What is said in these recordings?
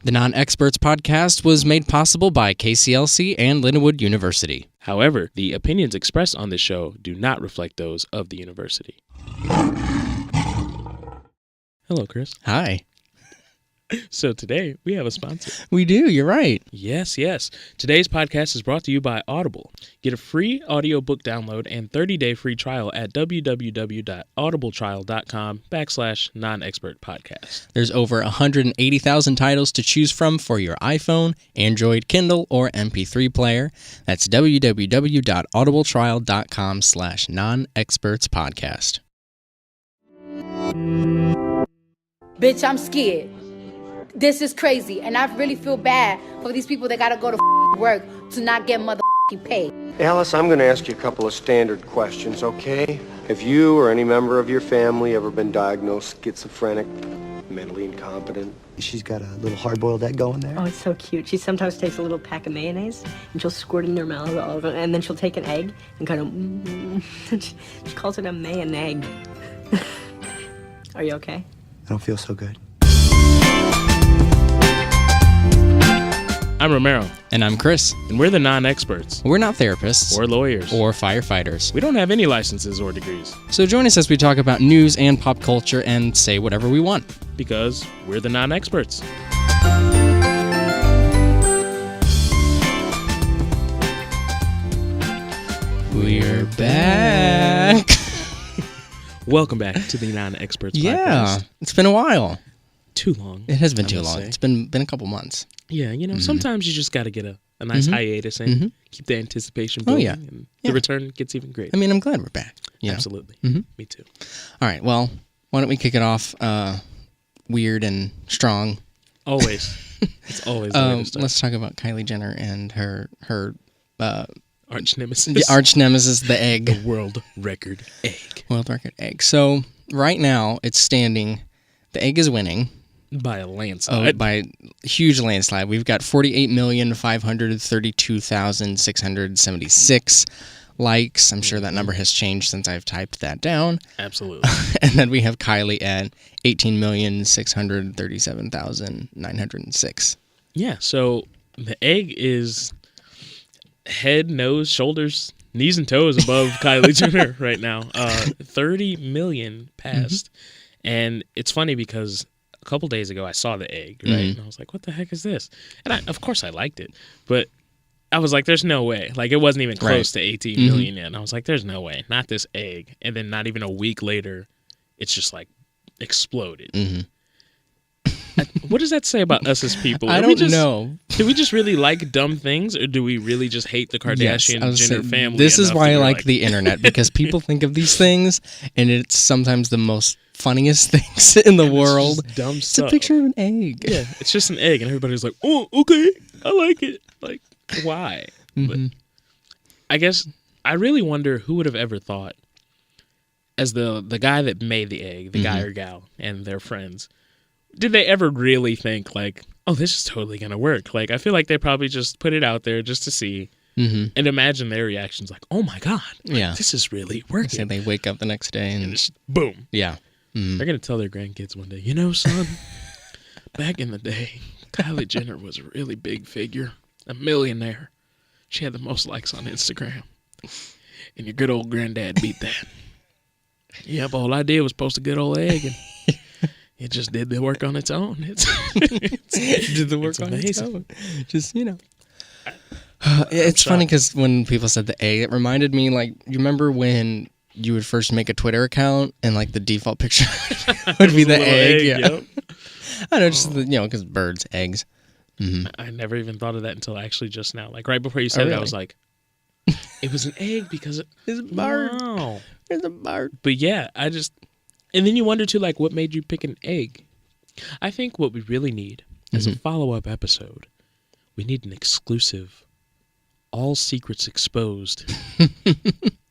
The Non-Experts podcast was made possible by KCLC and Lindenwood University. However, the opinions expressed on this show do not reflect those of the university. Hello, Chris. Hi. So today, we have a sponsor. We do, you're right. Yes. Today's podcast is brought to you by Audible. Get a free audiobook download and 30-day free trial at www.audibletrial.com/non-expert-podcast. There's over 180,000 titles to choose from for your iPhone, Android, Kindle, or MP3 player. That's www.audibletrial.com/non-experts-podcast. Bitch, I'm scared. This is crazy, and I really feel bad for these people that gotta go to work to not get motherfucking paid. Alice, I'm going to ask you a couple of standard questions, okay? Have you or any member of your family ever been diagnosed schizophrenic, mentally incompetent? She's got a little hard-boiled egg going there. Oh, it's so cute. She sometimes takes a little pack of mayonnaise, and she'll squirt it in her mouth, and then she'll take an egg and kind of, she calls it a mayonnaise. Are you okay? I don't feel so good. I'm Romero. And I'm Chris. And we're the non-experts. We're not therapists. Or lawyers. Or firefighters. We don't have any licenses or degrees. So join us as we talk about news and pop culture and say whatever we want. Because we're the non-experts. We're back. Welcome back to the Non-Experts Yeah, podcast. it's been a while. Too long. It has been I too must long. say. It's been a couple months. Yeah, sometimes you just got to get a nice hiatus and keep the anticipation building. And the return gets even greater. I mean, I'm glad we're back. You know? Absolutely. Me too. All right, well, why don't we kick it off weird and strong? Always. It's always the way to start. Let's talk about Kylie Jenner and her Arch nemesis. the arch nemesis, the egg. The world record egg. World record egg. So right now it's standing, the egg is winning. By a landslide. By a huge landslide. We've got 48,532,676 likes. I'm sure that number has changed since I've typed that down. Absolutely. And then we have Kylie at 18,637,906. Yeah, so the egg is head, nose, shoulders, knees and toes above Kylie Jenner right now. 30 million passed. And it's funny because a couple days ago I saw the egg, right? And I was like, what the heck is this? And of course I liked it. But I was like, there's no way. Like, it wasn't even close to 18 million yet. And I was like, there's no way. Not this egg. And then not even a week later, it's just like exploded. What does that say about us as people? I don't know. Do we just really like dumb things, or do we really just hate the Kardashian-Jenner family? This is why I like the the internet, because people think of these things, and it's sometimes the most funniest things in the world. Just dumb It's stuff. a picture of an egg. Yeah, it's just an egg, and everybody's like, oh, okay, I like it. Like, why? But I guess I really wonder who would have ever thought, as the guy that made the egg, the guy or gal, and their friends, did they ever really think, like, oh, this is totally going to work? Like, I feel like they probably just put it out there just to see and imagine their reactions, like, oh, my God, like, this is really working. So they wake up the next day and Just boom. yeah. They're going to tell their grandkids one day, you know, son, back in the day, Kylie Jenner was a really big figure, a millionaire. She had the most likes on Instagram. And your good old granddad beat that. Yep, all I did was post a good old egg, and it just did the work on its own. Did the work on its own. Just, it's funny because when people said the egg, it reminded me, like, you remember when you would first make a Twitter account and, like, the default picture would be the egg? Yeah. Yep. I know, just, because birds, eggs. I never even thought of that until actually just now. Like, right before you said it, I was like, it was an egg because It's a bird. Wow. There's a bird. But yeah, and then you wonder too, like, what made you pick an egg? I think what we really need as a follow-up episode, we need an exclusive, all secrets exposed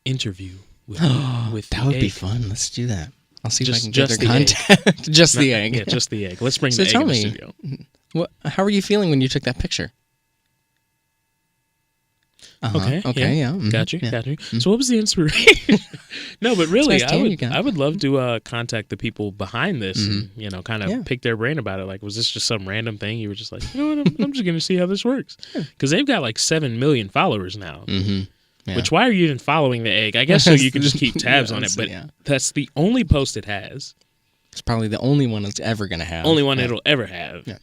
interview with That the would be egg. fun. Let's do that. I'll see Just- if I can get just their the egg. contact. Just the egg. Yeah, just the egg. Let's bring So the egg tell in the me, studio. how were you feeling when you took that picture? Okay. Okay. Yeah. Got you. Yeah. Got you. So what was the inspiration? No, but really, Nice tan you got. I would love to contact the people behind this and, kind of Yeah. pick their brain about it. Like, was this just some random thing? You were just like, you know what, I'm just going to see how this works. Because they've got like 7 million followers now. Yeah. Which, why are you even following the egg? I guess so you can just keep tabs on it. But that's the only post it has. It's probably the only one it's ever going to have. Only one it'll ever have. Yeah.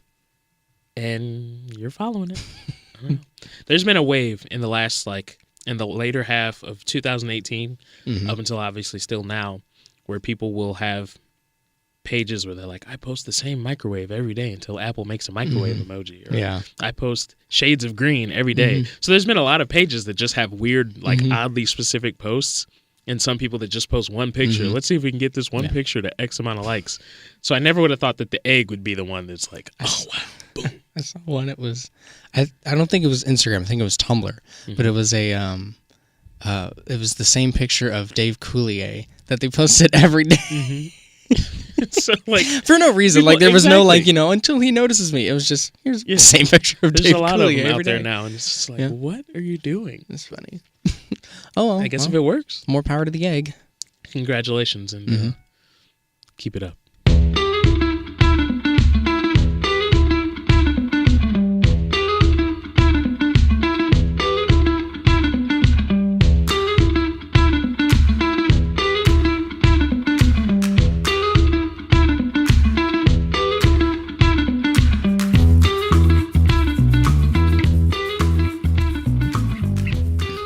And you're following it. I don't know. There's been a wave in the last, in the later half of 2018, up until obviously still now, where people will have pages where they're like, I post the same microwave every day until Apple makes a microwave emoji. Or, Yeah. I post shades of green every day. So there's been a lot of pages that just have weird, oddly specific posts. And some people that just post one picture. Let's see if we can get this one picture to X amount of likes. So I never would have thought that the egg would be the one that's like, oh, wow, boom. I saw one. It was, I don't think it was Instagram. I think it was Tumblr, but it was it was the same picture of Dave Coulier that they posted every day So, for no reason. People- Like there was no exactly. until he notices me. It was just here's Yeah. the same picture of there's Dave a lot Coulier of them out every there day. now. And it's just like, Yeah. what are you doing? It's funny. Oh well. I guess well, if it works, more power to the egg. congratulations and keep it up.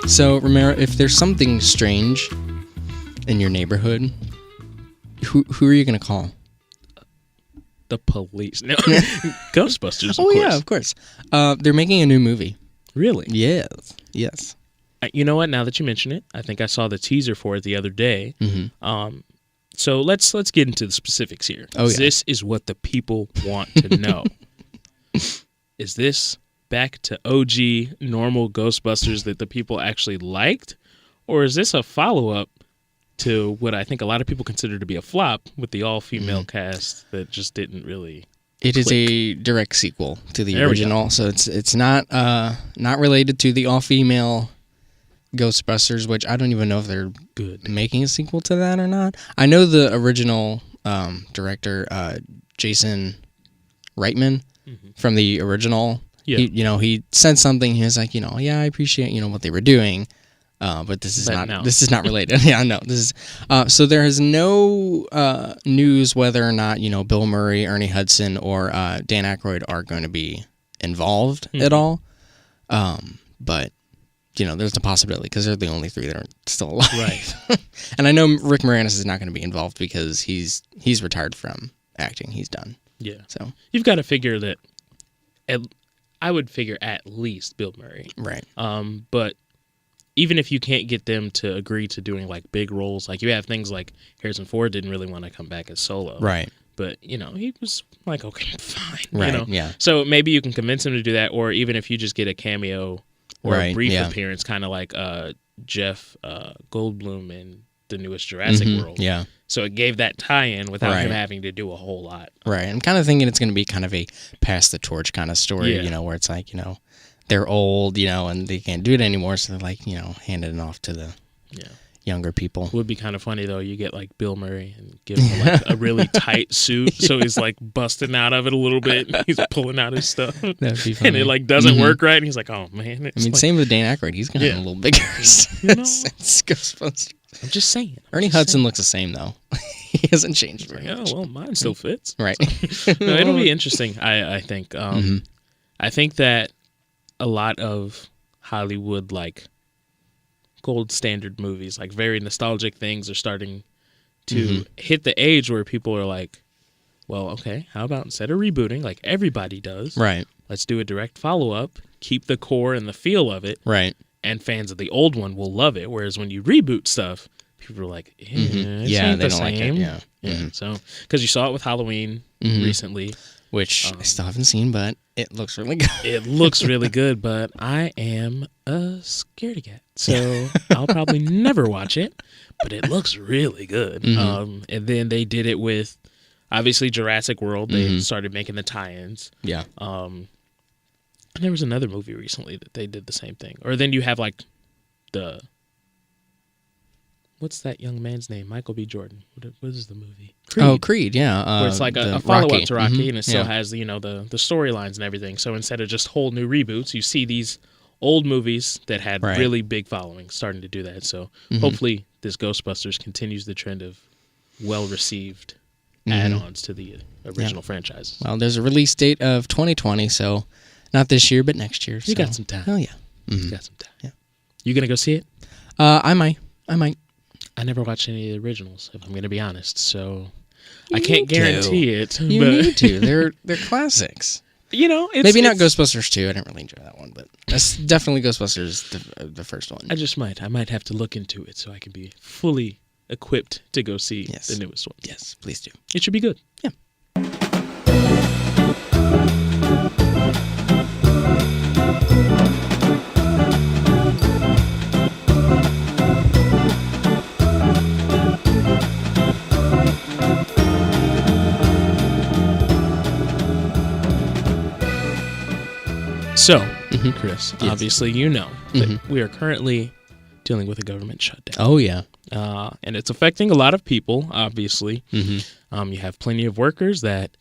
So Romero, if there's something strange in your neighborhood, who are you gonna call? The police. No. Ghostbusters, of Oh course. yeah, of course. They're making a new movie. Really? Yes. You know what? Now that you mention it, I think I saw the teaser for it the other day. So let's get into the specifics here. Oh, yeah. This is what the people want to know. Is this back to OG normal Ghostbusters that the people actually liked, or is this a follow-up to what I think a lot of people consider to be a flop with the all-female cast that just didn't really? It is a direct sequel to the There we original, so it's not related to the all-female Ghostbusters, which I don't even know if they're Good. making a sequel to that or not. I know the original director, Jason Reitman, from the original. Yeah. He said something. He was like, I appreciate what they were doing, but this is not related. Yeah, no, this is. So there is no news whether or not Bill Murray, Ernie Hudson, or Dan Aykroyd are going to be involved at all. But there's the possibility because they're the only three that are still alive. Right. And I know Rick Moranis is not going to be involved because he's retired from acting. He's done. Yeah. So You've got to figure that. I would figure at least Bill Murray. right. But even if you can't get them to agree to doing big roles, you have things like Harrison Ford didn't really want to come back as Solo. Right. But, he was like, okay, fine. Right, yeah. So maybe you can convince him to do that, or even if you just get a cameo or a Right, brief yeah. appearance, kind of like Jeff Goldblum in the newest Jurassic World. Yeah. So it gave that tie-in without him Right. having to do a whole lot. Right. I'm kind of thinking it's going to be kind of a pass the torch kind of story, Yeah. where it's like, they're old, and they can't do it anymore. So they're like, handing it off to the younger people. Would be kind of funny though. You get Bill Murray and give him a really tight suit, so he's busting out of it a little bit. He's pulling out his stuff, That'd be and funny. it doesn't work right. And he's like, "Oh man!" I mean, same with Dan Aykroyd. He's gotten Yeah. a little bigger since Ghostbusters. I'm just saying. Ernie Hudson looks the same though. He hasn't changed very Oh much. well, mine still fits. Right. No, it'll be interesting. I think. I think that a lot of Hollywood gold standard movies, very nostalgic things, are starting to hit the age where people are like, well, okay, how about instead of rebooting like everybody does, Right. let's do a direct follow-up, keep the core and the feel of it, Right. and fans of the old one will love it. Whereas when you reboot stuff, people are like, this Yeah, ain't they the don't like it, same. yeah. So, because you saw it with Halloween recently. Which I still haven't seen, but it looks really good. It looks really good, but I am a scaredy cat, so I'll probably never watch it. But it looks really good. And then they did it with, obviously, Jurassic World. They started making the tie-ins. Yeah. And there was another movie recently that they did the same thing. Or then you have like what's that young man's name? Michael B. Jordan. What is the movie? Creed. Oh, Creed, yeah. Where it's like a follow-up Rocky. to Rocky, Mhm. and it still has the storylines and everything. So instead of just whole new reboots, you see these old movies that had Right. really big followings starting to do that. So hopefully this Ghostbusters continues the trend of well-received add-ons to the original franchises. Well, there's a release date of 2020, so not this year, but next year. You got some time. Hell yeah. You got some time. Yeah. You gonna go see it? I might. I never watched any of the originals, if I'm gonna be honest. So I You can't need to. guarantee it. You but need to. They're classics. it's Maybe not it's- Ghostbusters 2. I didn't really enjoy that one, but that's definitely Ghostbusters, the first one. I might have to look into it so I can be fully equipped to go see Yes. the newest one. Yes, please do. It should be good. Yeah. So, Chris, Yes. obviously you know that we are currently dealing with a government shutdown. Oh yeah. And it's affecting a lot of people, obviously. Mm-hmm. You have plenty of workers that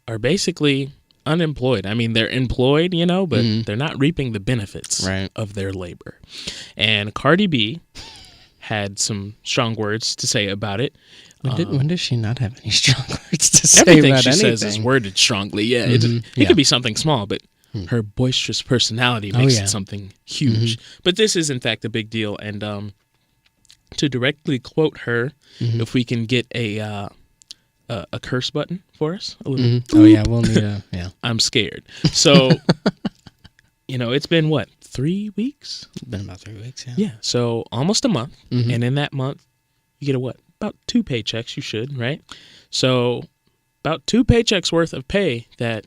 are basically unemployed. I mean, they're employed, but they're not reaping the benefits Right. of their labor. And Cardi B had some strong words to say about it. When does she not have any strong words to say Everything about she anything? says is worded strongly. Yeah, it Yeah. could be something small, but her boisterous personality makes yeah. it something huge. But this is, in fact, a big deal. And to directly quote her, if we can get a curse button for us, a little. Oh yeah, we'll need a yeah. I'm scared. So, it's been what, 3 weeks? It's been about 3 weeks. Yeah. Yeah. So almost a month, and in that month, you get a what? About 2 paychecks. You should, right? So about 2 paychecks worth of pay that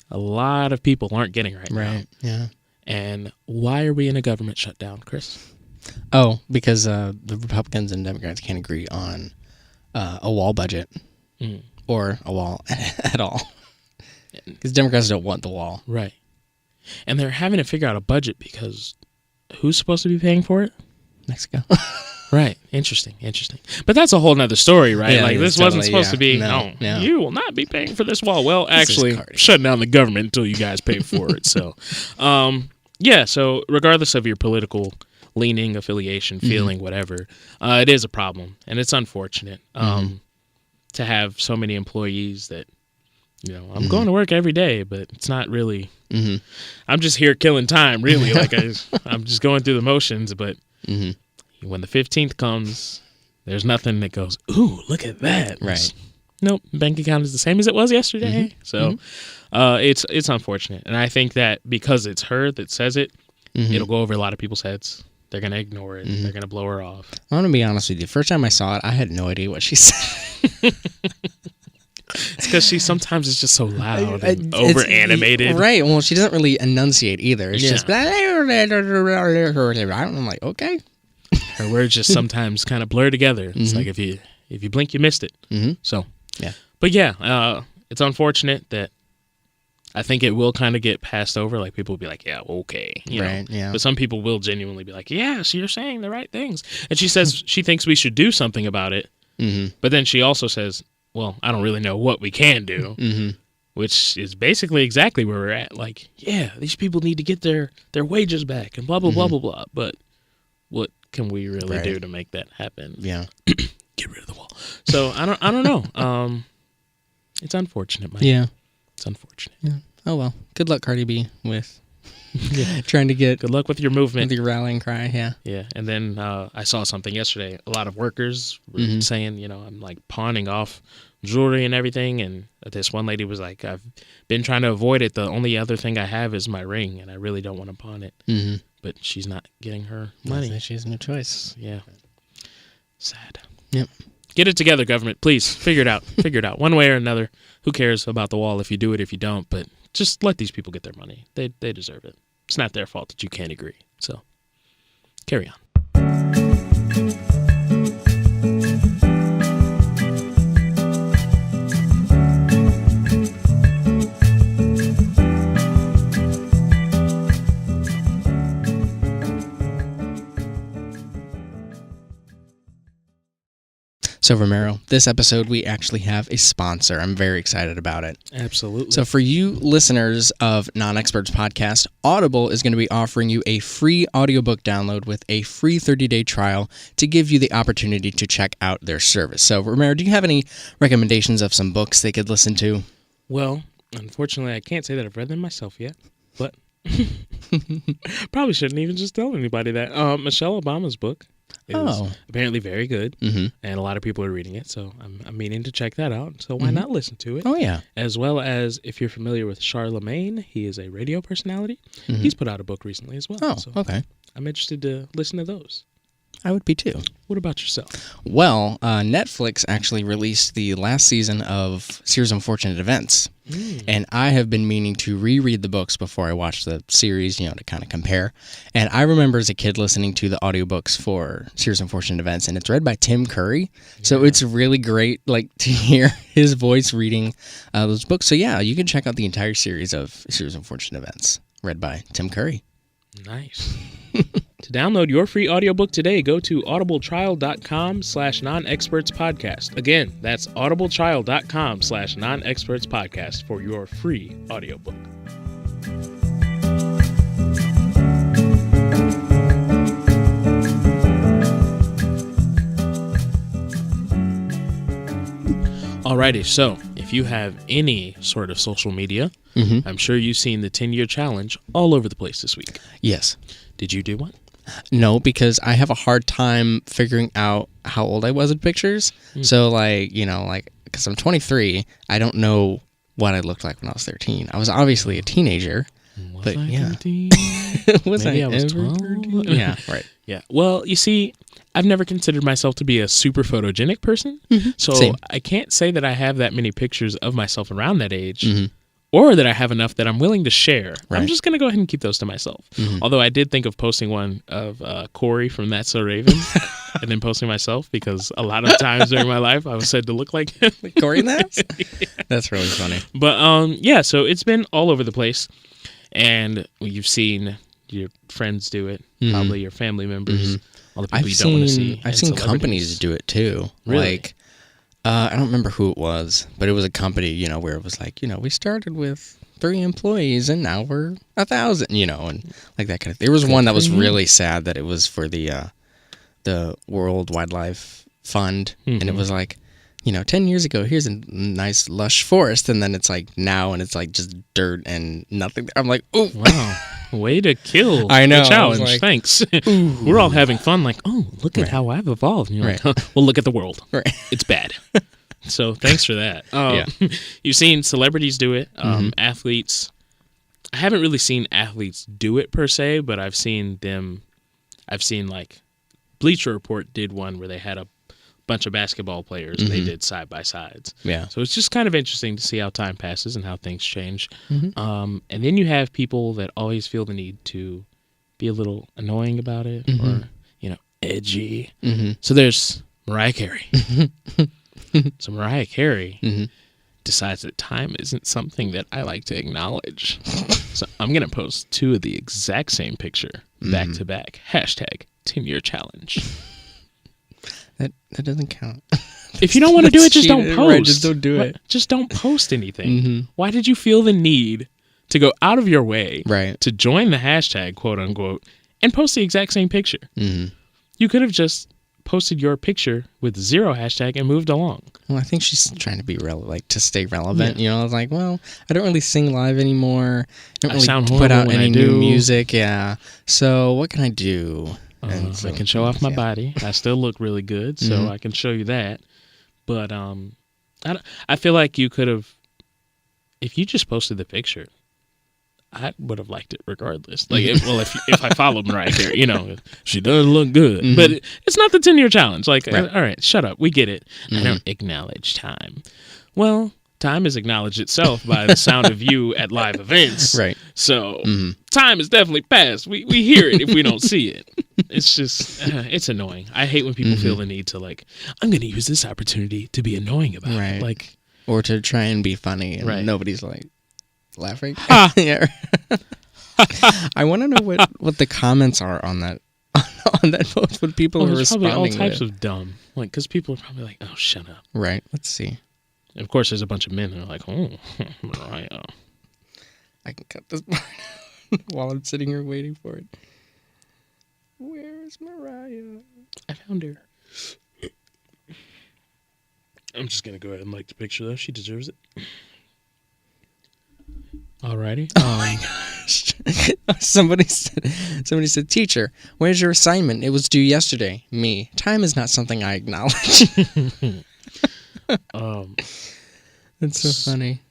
a lot of people aren't getting right now. Right. Yeah. And why are we in a government shutdown, Chris? Oh, because the Republicans and Democrats can't agree on a wall budget or a wall at all. Because Democrats don't want the wall. Right. And they're having to figure out a budget because who's supposed to be paying for it? Mexico. Right. Interesting. But that's a whole nother story, right? Yeah, like, it's this wasn't totally- supposed to be, yeah. No. you will not be paying for this wall. Well, actually, Cardi. shutting down the government until you guys pay for it. So, so regardless of your political leaning, affiliation, feeling, whatever, it is a problem. And it's unfortunate to have so many employees that, I'm going to work every day, but it's not really, I'm just here killing time, really. Like, I'm just going through the motions, but when the 15th comes, there's nothing that goes, ooh, look at that. Right. Nope, bank account is the same as it was yesterday. So it's unfortunate. And I think that because it's her that says it, it'll go over a lot of people's heads. They're going to ignore it. They're going to blow her off. I'm gonna be honest with you. First time I saw it, I had no idea what she said. It's because she sometimes is just so loud and over animated. Right. Well, she doesn't really enunciate either. It's Yeah. just. I'm like, okay. Her words just sometimes kind of blur together. It's like if you blink, you missed it. So, Yeah. But yeah, it's unfortunate that I think it will kind of get passed over. Like, people will be like, yeah, okay. You know? Right, yeah. But some people will genuinely be like, yeah, so you're saying the right things. And she says she thinks we should do something about it. But then she also says, well, I don't really know what we can do. Which is basically exactly where we're at. Like, yeah, these people need to get their wages back and blah, blah, blah, blah, blah. But what can we really Right. do to make that happen? Yeah. Get rid of the wall. So I don't know. It's unfortunate, Mike. Yeah. It's unfortunate. Yeah. Oh well. Good luck, Cardi B, with trying to get Good luck with your movement. with your rallying cry. Yeah. Yeah, and then I saw something yesterday. A lot of workers were saying, I'm like pawning off jewelry and everything, and this one lady was like, I've been trying to avoid it. The only other thing I have is my ring, and I really don't want to pawn it. But she's not getting her money. She has no choice. Yeah. Sad. Yep. Get it together, government. Please, figure it out. Figure it out. One way or another. Who cares about the wall if you do it, if you don't? But just let these people get their money. They deserve it. It's not their fault that you can't agree. So, carry on. So, Romero, this episode we actually have a sponsor. I'm very excited about it. Absolutely. So for you listeners of Non-Experts Podcast, Audible is going to be offering you a free audiobook download with a free 30-day trial to give you the opportunity to check out their service. So, Romero, do you have any recommendations of some books they could listen to? Well, unfortunately, I can't say that I've read them myself yet, but probably shouldn't even just tell anybody that. Michelle Obama's book is apparently very good, and a lot of people are reading it, so I'm meaning to check that out. So why not listen to it? Oh, yeah. As well as, if you're familiar with Charlemagne, he is a radio personality. He's put out a book recently as well. Oh, so okay. I'm interested to listen to those. I would be too. What about yourself? Well, Netflix actually released the last season of Series Unfortunate Events. And I have been meaning to reread the books before I watch the series, to kind of compare. And I remember as a kid listening to the audiobooks for Series Unfortunate Events, and it's read by Tim Curry. So it's really great to hear his voice reading those books. So yeah, you can check out the entire series of Series Unfortunate Events, read by Tim Curry. Nice. To download your free audiobook today, go to audibletrial.com/nonexpertspodcast. Again, that's audibletrial.com/nonexpertspodcast for your free audiobook. Alrighty, so if you have any sort of social media, I'm sure you've seen the 10-year challenge all over the place this week. Yes. Did you do one? No, because I have a hard time figuring out how old I was in pictures. So, because I'm 23, I don't know what I looked like when I was 13. I was obviously a teenager. Was I 13? Was Maybe I I was ever 12? 13? Yeah, right. Yeah. Well, you see, I've never considered myself to be a super photogenic person. So Same. I can't say that I have that many pictures of myself around that age. Or that I have enough that I'm willing to share. Right. I'm just going to go ahead and keep those to myself. Although I did think of posting one of Corey from That's So Raven and then posting myself, because a lot of times during my life I was said to look like him. Corey Naps? That's really funny. But yeah, so it's been all over the place. And you've seen your friends do it, probably your family members, all the people you don't want to see. I've seen companies do it too. Really? I don't remember who it was, but it was a company, where it was we started with 3 employees and now we're 1,000, and like that kind of thing. There was one that was really sad that it was for the World Wildlife Fund, and it was 10 years ago, here's a nice lush forest, and then it's now, and it's just dirt and nothing. I'm like, oh, wow. Way to kill I know, the challenge. I was like, Thanks. We're all having fun look at how I've evolved. And you're like, well, look at the world. Right. It's bad. So thanks for that. Yeah. You've seen celebrities do it, athletes. I haven't really seen athletes do it per se, but I've seen Bleacher Report did one where they had a bunch of basketball players and they did side by sides. Yeah. So it's just kind of interesting to see how time passes and how things change. And then you have people that always feel the need to be a little annoying about it or, edgy. So there's Mariah Carey. So Mariah Carey decides that time isn't something that I like to acknowledge. So I'm going to post 2 of the exact same picture back to back. Hashtag 10-year challenge. That doesn't count. If you don't want to do it, just don't cheating, post. right, just don't do it. Just don't post anything. Why did you feel the need to go out of your way to join the hashtag, quote unquote, and post the exact same picture? You could have just posted your picture with 0 hashtag and moved along. Well, I think she's trying to be to stay relevant. I was like, well, I don't really sing live anymore. I don't sound really put out horrible when any I new do. music. Yeah. So what can I do? And I can show off my body. I still look really good, so I can show you that. But I feel like you could have, if you just posted the picture, I would have liked it regardless. If I follow Mariah Carey, she does look good. But it's not the 10-year challenge. All right, shut up. We get it. I don't acknowledge time. Well, time is acknowledged itself by the sound of you at live events. Right. So time is definitely passed. We hear it if we don't see it. It's just, it's annoying. I hate when people feel the need to I'm going to use this opportunity to be annoying about it. Or to try and be funny and Right. nobody's laughing. Ha! Yeah. I want to know what the comments are on that on that post? What people are there's probably responding all types with? of dumb, like because people are probably like, "Oh, shut up." Right. Let's see. And of course, there's a bunch of men that are like, "Oh, Mariah." I can cut this part while I'm sitting here waiting for it. Where's Mariah? I found her. I'm just gonna go ahead and like the picture though. She deserves it. Alrighty. Oh my gosh. Somebody said, teacher, where's your assignment? It was due yesterday. Me. Time is not something I acknowledge. That's so funny.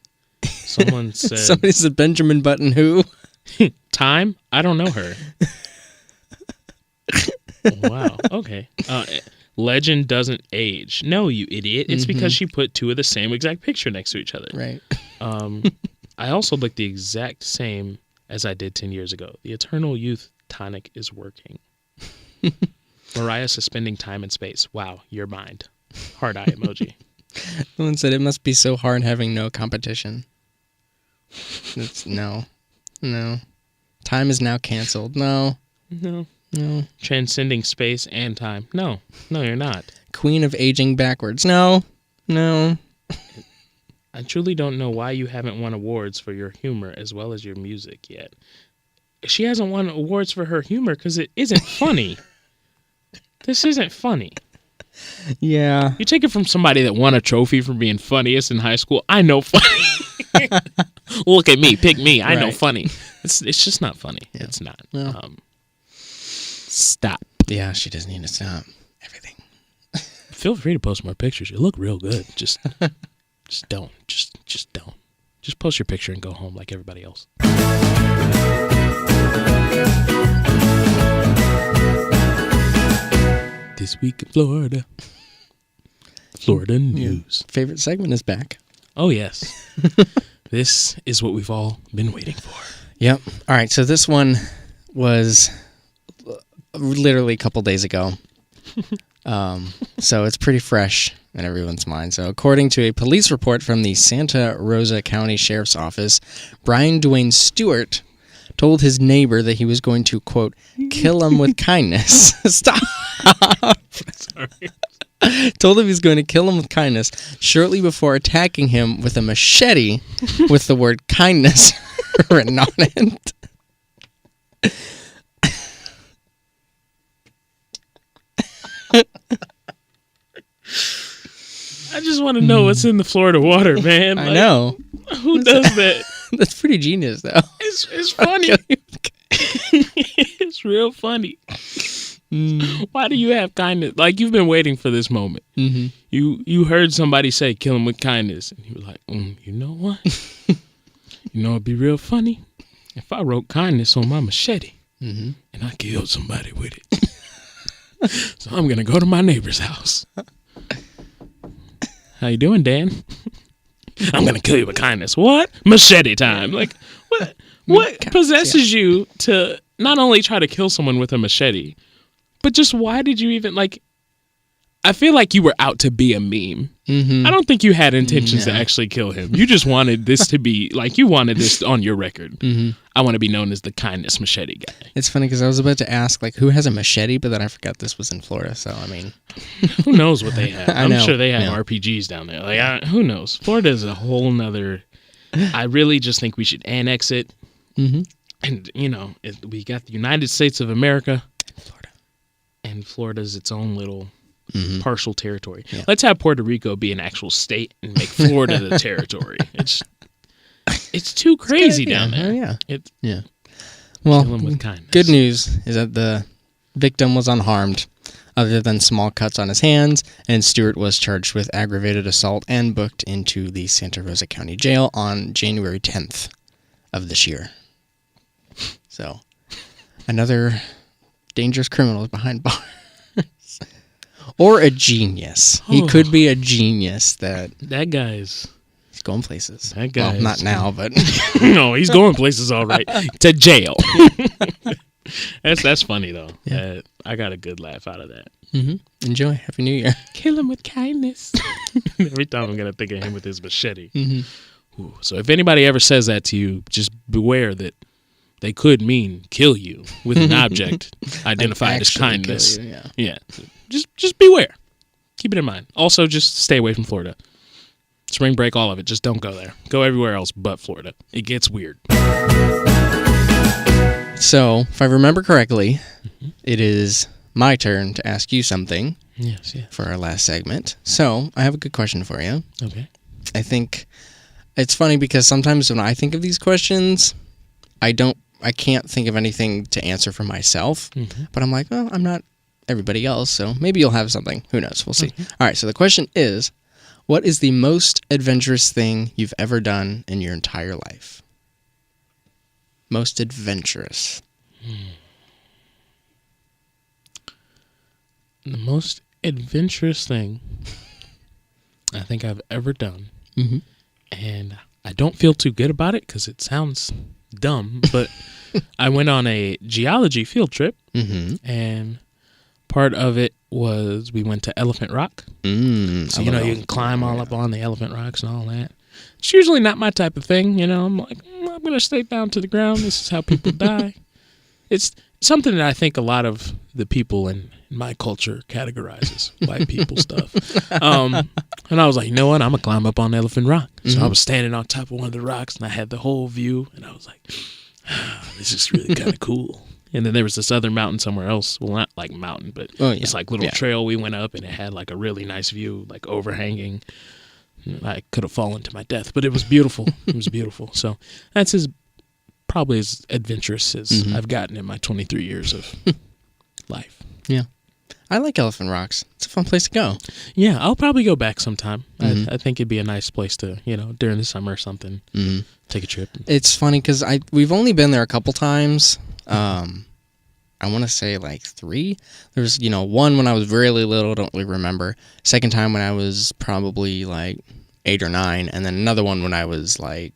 Someone said Somebody said Benjamin Button who? time. I don't know her. Wow. Okay. Legend doesn't age. No, you idiot. It's because she put two of the same exact picture next to each other. Right. I also look the exact same as I did 10 years ago. The Eternal Youth tonic is working. Mariah suspending time and space. Wow, your mind. Heart eye emoji. Someone said it must be so hard having no competition. No. Time is now canceled. No. Transcending space and time. No, you're not. Queen of aging backwards. No. I truly don't know why you haven't won awards for your humor as well as your music yet. She hasn't won awards for her humor because it isn't funny. This isn't funny. Yeah. You take it from somebody that won a trophy for being funniest in high school. I know funny. Look at me. Pick me. I know Right. funny. It's just not funny. Yeah. It's not. Well. Stop. Yeah, she does need to stop everything. Feel free to post more pictures. You look real good. Just don't. Just don't. Just post your picture and go home like everybody else. This week in Florida. Florida news. Favorite segment is back. Oh, yes. This is what we've all been waiting for. Yep. All right. So this one was literally a couple days ago. So it's pretty fresh in everyone's mind. So according to a police report from the Santa Rosa County Sheriff's Office, Brian Dwayne Stewart told his neighbor that he was going to, quote, kill him with kindness. Stop. Sorry. Told him he was going to kill him with kindness shortly before attacking him with a machete with the word kindness written on it. I just want to know what's in the Florida water, man. I know. Who does that? That's pretty genius, though. It's funny. It's real funny. Why do you have kindness? Like, you've been waiting for this moment. Mm-hmm. You heard somebody say, kill him with kindness. And you were like, you know what? You know, it'd be real funny if I wrote kindness on my machete and I killed somebody with it. So I'm going to go to my neighbor's house. How you doing, Dan? I'm going to kill you with kindness. What? Machete time. Like, what possesses you to not only try to kill someone with a machete, but just why did you even, like, I feel like you were out to be a meme. I don't think you had intentions to actually kill him. You just wanted this to be, like, you wanted this on your record. I want to be known as the kindness machete guy. It's funny because I was about to ask, like, who has a machete, but then I forgot this was in Florida. So, I mean, Who knows what they have? I'm know, sure they have yeah. RPGs down there. Like, who knows? Florida is a whole nother. I really just think we should annex it. And, you know, we got the United States of America. Florida. And Florida's its own little partial territory. Yeah. Let's have Puerto Rico be an actual state and make Florida the territory. It's too crazy down there. Oh, yeah. Yeah. Well, Kill 'em with kindness. good news is that the victim was unharmed other than small cuts on his hands, and Stewart was charged with aggravated assault and booked into the Santa Rosa County Jail on January 10th of this year. So, another dangerous criminal is behind bars. Or a genius. He could be a genius that That guy's. he's going places. That guy Well, not is- now, but No, he's going places all right. To jail. That's funny, though. Yeah. I got a good laugh out of that. enjoy. Happy New Year. Kill him with kindness. Every time I'm going to think of him with his machete. Ooh, so if anybody ever says that to you, just beware that they could mean kill you with an object identified as Actually kindness. kill you, yeah. Yeah. Just beware. Keep it in mind. Also, just stay away from Florida. Spring break, all of it. Just don't go there. Go everywhere else but Florida. It gets weird. So, if I remember correctly, it is my turn to ask you something Yes, yeah. for our last segment. So, I have a good question for you. Okay. I think it's funny because sometimes when I think of these questions, I can't think of anything to answer for myself. But I'm like, well, I'm not everybody else, so maybe you'll have something. Who knows? We'll see. All right, so the question is, what is the most adventurous thing you've ever done in your entire life? Most adventurous. The most adventurous thing I think I've ever done, and I don't feel too good about it because it sounds dumb, but I went on a geology field trip, and part of it was we went to Elephant Rock. So, you can climb all up on the Elephant Rocks and all that. It's usually not my type of thing, I'm like, I'm going to stay down to the ground. This is how people die. It's something that I think a lot of the people in my culture categorizes white people stuff. And I was like, you know what? I'm going to climb up on Elephant Rock. So I was standing on top of one of the rocks, and I had the whole view, and I was like, this is really kind of cool. And then there was this other mountain somewhere else. Well, not like mountain, but it's like little trail we went up, and it had like a really nice view, like overhanging. I could have fallen to my death, but it was beautiful. It was beautiful. So that's probably as adventurous as I've gotten in my 23 years of life. Yeah. I like Elephant Rocks. It's a fun place to go. Yeah, I'll probably go back sometime. I think it'd be a nice place to, during the summer or something, take a trip. It's funny because we've only been there a couple times. I want to say like 3. There's, one when I was really little, don't really remember. Second time when I was probably like 8 or 9. And then another one when I was like,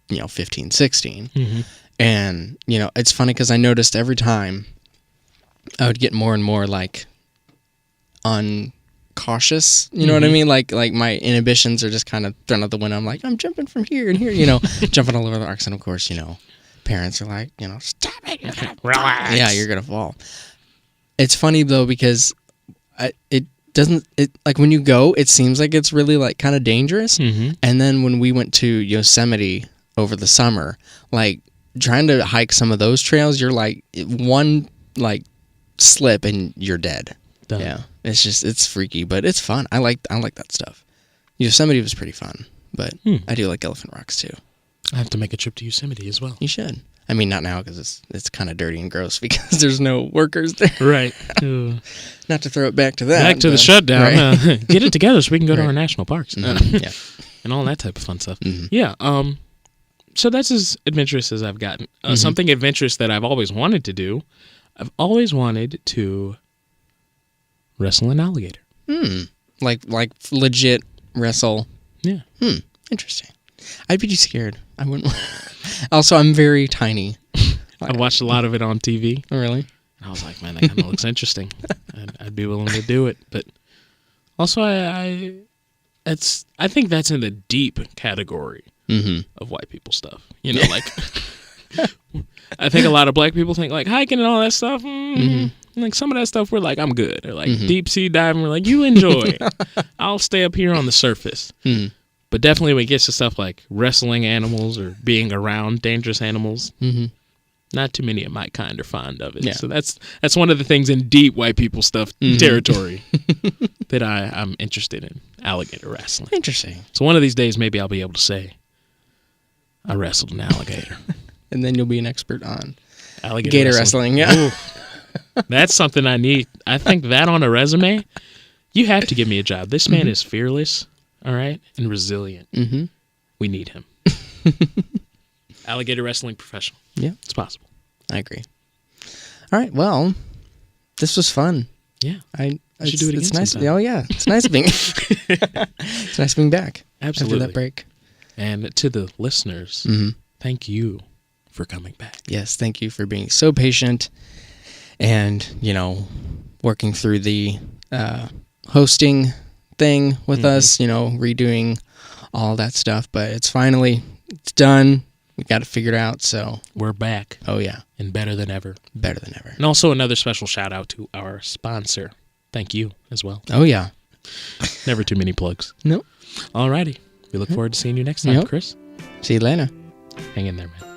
15, 16. And, it's funny because I noticed every time I would get more and more like uncautious. You know what I mean? Like my inhibitions are just kind of thrown out the window. I'm like, I'm jumping from here and here, jumping all over the rocks. And of course, parents are like, stop it. You're gonna Relax. Yeah, you're going to fall. It's funny though, because it doesn't, like when you go, it seems like it's really like kind of dangerous. And then when we went to Yosemite over the summer, like trying to hike some of those trails, you're like one like slip and you're dead. Done. Yeah. It's freaky, but it's fun. I like that stuff. Yosemite was pretty fun, but I do like Elephant Rocks too. I have to make a trip to Yosemite as well. You should. I mean, not now because it's kind of dirty and gross because there's no workers there. Right. Not to throw it back to that. Back to the shutdown. Right? Get it together so we can go to Right. our national parks. Yeah. And all that type of fun stuff. Yeah. So that's as adventurous as I've gotten. Something adventurous that I've always wanted to do. I've always wanted to wrestle an alligator. Like legit wrestle. Yeah. Interesting. I'd be scared. I wouldn't. Also, I'm very tiny. I watched a lot of it on TV. Oh, really? And I was like, man, that kind of looks interesting. I'd be willing to do it. But also, I think that's in the deep category of white people stuff. Like I think a lot of black people think like hiking and all that stuff. Like some of that stuff, we're like, I'm good. Or like deep sea diving, we're like, you enjoy. I'll stay up here on the surface. But definitely when it gets to stuff like wrestling animals or being around dangerous animals, not too many of my kind are fond of it. Yeah. So that's one of the things in deep white people stuff territory that I'm interested in, alligator wrestling. Interesting. So one of these days, maybe I'll be able to say, I wrestled an alligator. And then you'll be an expert on Alligator gator wrestling. Yeah. Ooh. That's something I need. I think that on a resume, you have to give me a job. This man is fearless. All right, and resilient. We need him. Alligator wrestling professional. Yeah, it's possible. I agree. All right, well, this was fun. Yeah, I should do it again. It's nice. sometime. Oh yeah, it's nice being. It's nice being back. Absolutely. After that break. And to the listeners, thank you for coming back. Yes, thank you for being so patient, and working through the hosting thing with us, redoing all that stuff, but it's done. We got it figured out. So We're back oh yeah, and better than ever. better than ever. And also another special shout out to our sponsor. Thank you as well. Oh yeah. Never too many plugs. No. Alrighty. We look forward to seeing you next time, Yep. Chris. See you later. Hang in there, man.